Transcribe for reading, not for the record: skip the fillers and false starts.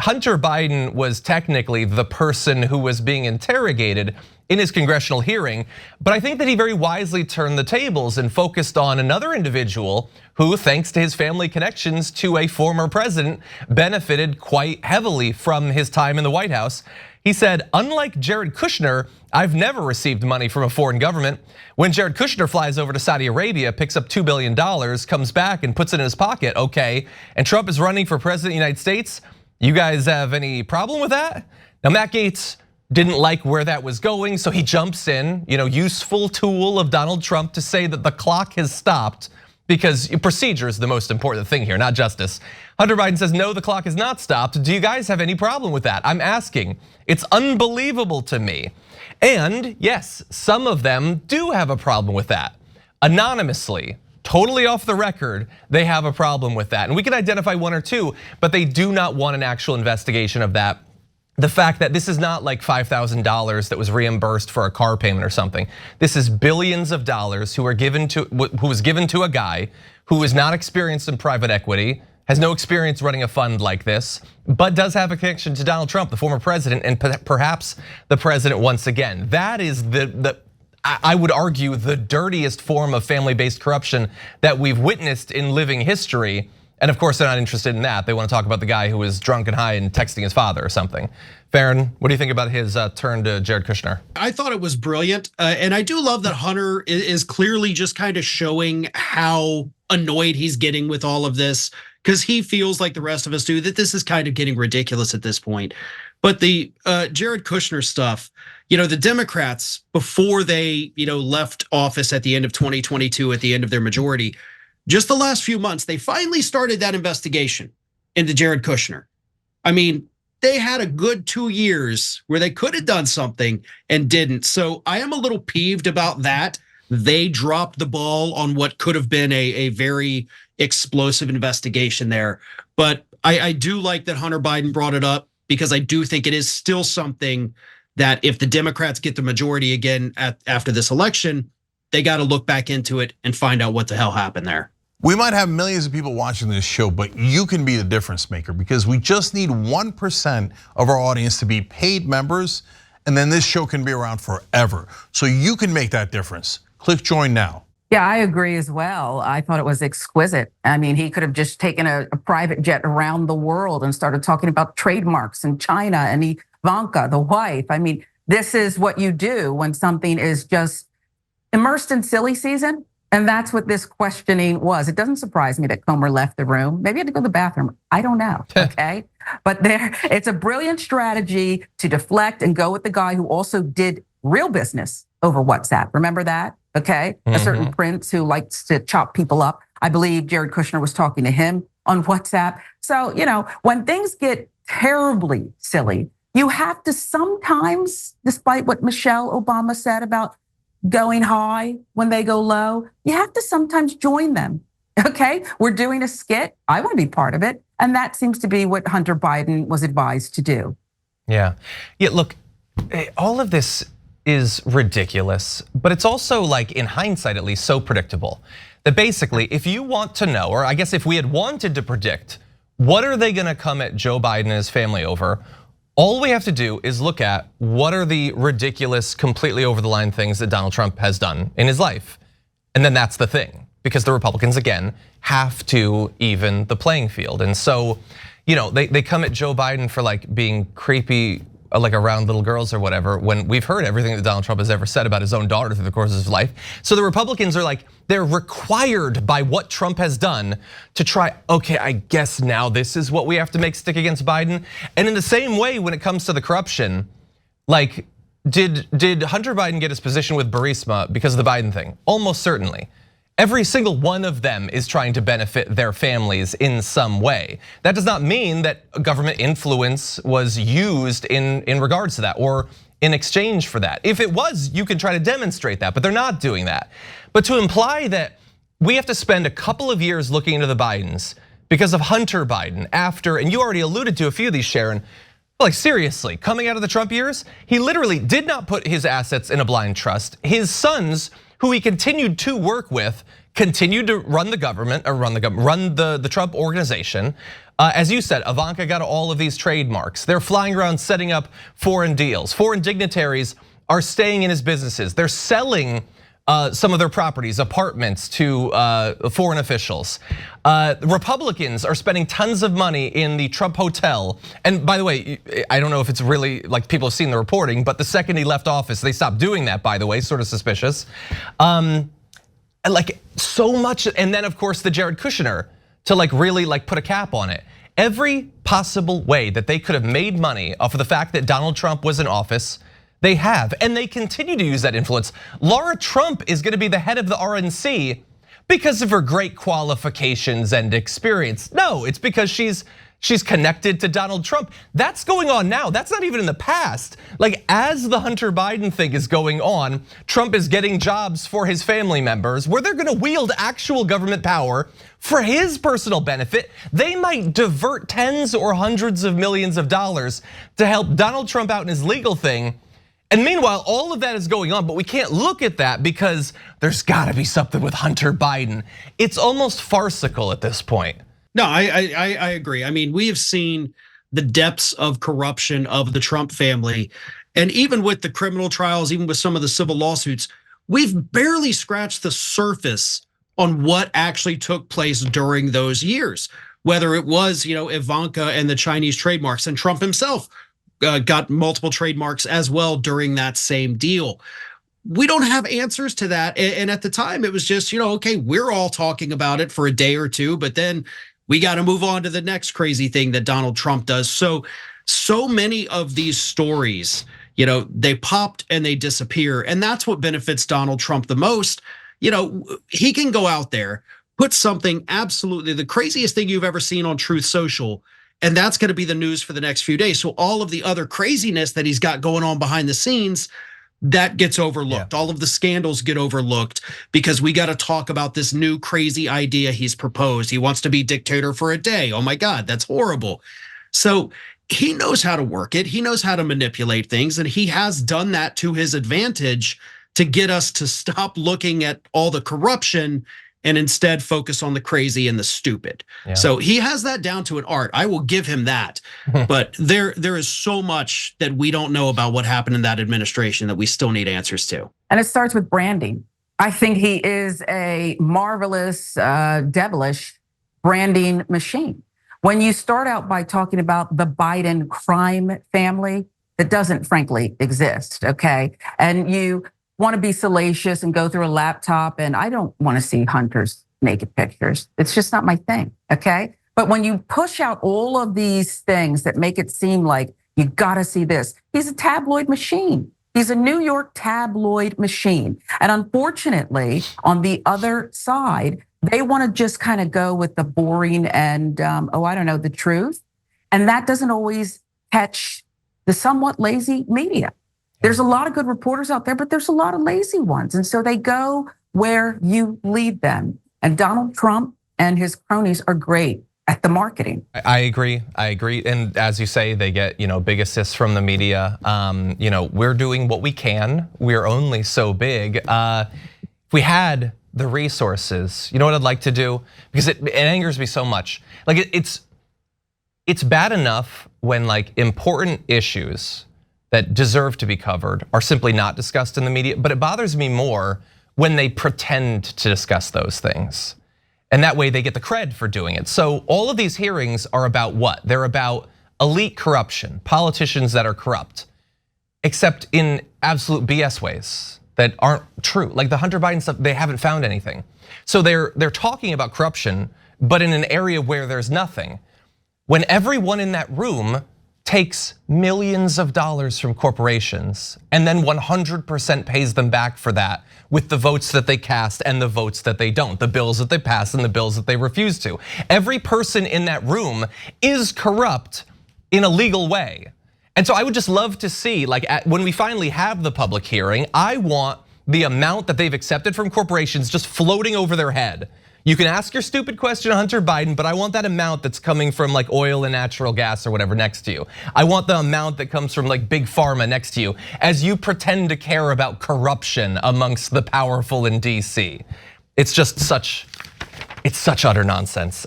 Hunter Biden was technically the person who was being interrogated in his congressional hearing, but I think that he very wisely turned the tables and focused on another individual who, thanks to his family connections to a former president, benefited quite heavily from his time in the White House. He said, unlike Jared Kushner, I've never received money from a foreign government. When Jared Kushner flies over to Saudi Arabia, picks up $2 billion, comes back and puts it in his pocket, okay, and Trump is running for president of the United States, you guys have any problem with that? Now, Matt Gaetz didn't like where that was going, so he jumps in, useful tool of Donald Trump to say that the clock has stopped because procedure is the most important thing here, not justice. Hunter Biden says, no, the clock has not stopped. Do you guys have any problem with that? I'm asking. It's unbelievable to me. And yes, some of them do have a problem with that. Anonymously, totally off the record, they have a problem with that. And we can identify one or two, but they do not want an actual investigation of that. The fact that this is not like $5,000 that was reimbursed for a car payment or something. This is billions of dollars who was given to a guy who is not experienced in private equity, has no experience running a fund like this, but does have a connection to Donald Trump, the former president, and perhaps the president once again. That is I would argue, the dirtiest form of family-based corruption that we've witnessed in living history. And of course, they're not interested in that. They want to talk about the guy who was drunk and high and texting his father or something. Farron, what do you think about his turn to Jared Kushner? I thought it was brilliant. And I do love that Hunter is clearly just kind of showing how annoyed he's getting with all of this, because he feels like the rest of us do that this is kind of getting ridiculous at this point. But the Jared Kushner stuff, the Democrats, before they left office at the end of 2022, at the end of their majority, just the last few months, they finally started that investigation into Jared Kushner. I mean, they had a good 2 years where they could have done something and didn't. So I am a little peeved about that. They dropped the ball on what could have been a very explosive investigation there. But I do like that Hunter Biden brought it up, because I do think it is still something that if the Democrats get the majority again after this election, they got to look back into it and find out what the hell happened there. We might have millions of people watching this show, but you can be the difference maker, because we just need 1% of our audience to be paid members, and then this show can be around forever. So you can make that difference. Click join now. Yeah, I agree as well. I thought it was exquisite. I mean, he could have just taken a private jet around the world and started talking about trademarks in China and Ivanka, the wife. I mean, this is what you do when something is just immersed in silly season. And that's what this questioning was. It doesn't surprise me that Comer left the room. Maybe he had to go to the bathroom. I don't know, okay? But it's a brilliant strategy to deflect and go with the guy who also did real business over WhatsApp. Remember that, okay? A certain prince who likes to chop people up. I believe Jared Kushner was talking to him on WhatsApp. So, when things get terribly silly, you have to sometimes, despite what Michelle Obama said about going high when they go low, you have to sometimes join them, okay? We're doing a skit, I want to be part of it. And that seems to be what Hunter Biden was advised to do. Yeah, look, all of this is ridiculous, but it's also, like, in hindsight at least, so predictable. That basically, if you want to know, or I guess if we had wanted to predict, what are they gonna come at Joe Biden and his family over? All we have to do is look at what are the ridiculous, completely over the line things that Donald Trump has done in his life. And then that's the thing, because the Republicans, again, have to even the playing field. And so, they come at Joe Biden for like being creepy, like around little girls or whatever, when we've heard everything that Donald Trump has ever said about his own daughter through the course of his life. So the Republicans are like, they're required by what Trump has done to try, okay, I guess now this is what we have to make stick against Biden. And in the same way, when it comes to the corruption, like, did Hunter Biden get his position with Burisma because of the Biden thing? Almost certainly. Every single one of them is trying to benefit their families in some way. That does not mean that government influence was used in regards to that or in exchange for that. If it was, you can try to demonstrate that, but they're not doing that. But to imply that we have to spend a couple of years looking into the Bidens because of Hunter Biden after, and you already alluded to a few of these, Sharon, like seriously, coming out of the Trump years, he literally did not put his assets in a blind trust. His sons, who he continued to work with, continued to run the government, or run the Trump organization. As you said, Ivanka got all of these trademarks. They're flying around setting up foreign deals. Foreign dignitaries are staying in his businesses. They're selling some of their properties, apartments, to foreign officials. Republicans are spending tons of money in the Trump Hotel. And by the way, I don't know if it's really like people have seen the reporting, but the second he left office, they stopped doing that, by the way, sort of suspicious. Like so much, and then of course the Jared Kushner to like really like put a cap on it. Every possible way that they could have made money off of the fact that Donald Trump was in office, they have, and they continue to use that influence. Laura Trump is gonna be the head of the RNC because of her great qualifications and experience. No, it's because she's connected to Donald Trump. That's going on now. That's not even in the past. Like as the Hunter Biden thing is going on, Trump is getting jobs for his family members where they're gonna wield actual government power for his personal benefit. They might divert tens or hundreds of millions of dollars to help Donald Trump out in his legal thing. And meanwhile, all of that is going on, but we can't look at that because there's gotta be something with Hunter Biden. It's almost farcical at this point. No, I agree. I mean, we have seen the depths of corruption of the Trump family. And even with the criminal trials, even with some of the civil lawsuits, we've barely scratched the surface on what actually took place during those years. Whether it was, Ivanka and the Chinese trademarks, and Trump himself got multiple trademarks as well during that same deal. We don't have answers to that. And at the time it was just, okay, we're all talking about it for a day or two, but then we got to move on to the next crazy thing that Donald Trump does. So many of these stories, they popped and they disappear. And that's what benefits Donald Trump the most. He can go out there, put something absolutely the craziest thing you've ever seen on Truth Social, and that's going to be the news for the next few days. So all of the other craziness that he's got going on behind the scenes, that gets overlooked. Yeah. All of the scandals get overlooked because we got to talk about this new crazy idea he's proposed. He wants to be dictator for a day. Oh my God, that's horrible. So he knows how to work it. He knows how to manipulate things, and he has done that to his advantage to get us to stop looking at all the corruption and instead focus on the crazy and the stupid. Yeah. So he has that down to an art. I will give him that. But there is so much that we don't know about what happened in that administration that we still need answers to. And it starts with branding. I think he is a marvelous, devilish branding machine. When you start out by talking about the Biden crime family, that doesn't frankly exist, okay? And you want to be salacious and go through a laptop, and I don't want to see Hunter's naked pictures. It's just not my thing, okay? But when you push out all of these things that make it seem like you got to see this, he's a tabloid machine. He's a New York tabloid machine. And unfortunately, on the other side, they want to just kind of go with the boring and, the truth. And that doesn't always catch the somewhat lazy media. There's a lot of good reporters out there, but there's a lot of lazy ones. And so they go where you lead them. And Donald Trump and his cronies are great at the marketing. I agree. And as you say, they get, big assists from the media. We're doing what we can. We're only so big. If we had the resources, you know what I'd like to do? Because it angers me so much. Like it's bad enough when like important issues that deserve to be covered are simply not discussed in the media, but it bothers me more when they pretend to discuss those things. And that way they get the cred for doing it. So all of these hearings are about what? They're about elite corruption, politicians that are corrupt, except in absolute BS ways that aren't true. Like the Hunter Biden stuff, they haven't found anything. So they're talking about corruption, but in an area where there's nothing. When everyone in that room takes millions of dollars from corporations and then 100% pays them back for that with the votes that they cast and the votes that they don't, the bills that they pass and the bills that they refuse to. Every person in that room is corrupt in a legal way. And so I would just love to see, like when we finally have the public hearing, I want the amount that they've accepted from corporations just floating over their head. You can ask your stupid question to Hunter Biden, but I want that amount that's coming from like oil and natural gas or whatever next to you. I want the amount that comes from like big pharma next to you as you pretend to care about corruption amongst the powerful in DC. It's just such utter nonsense.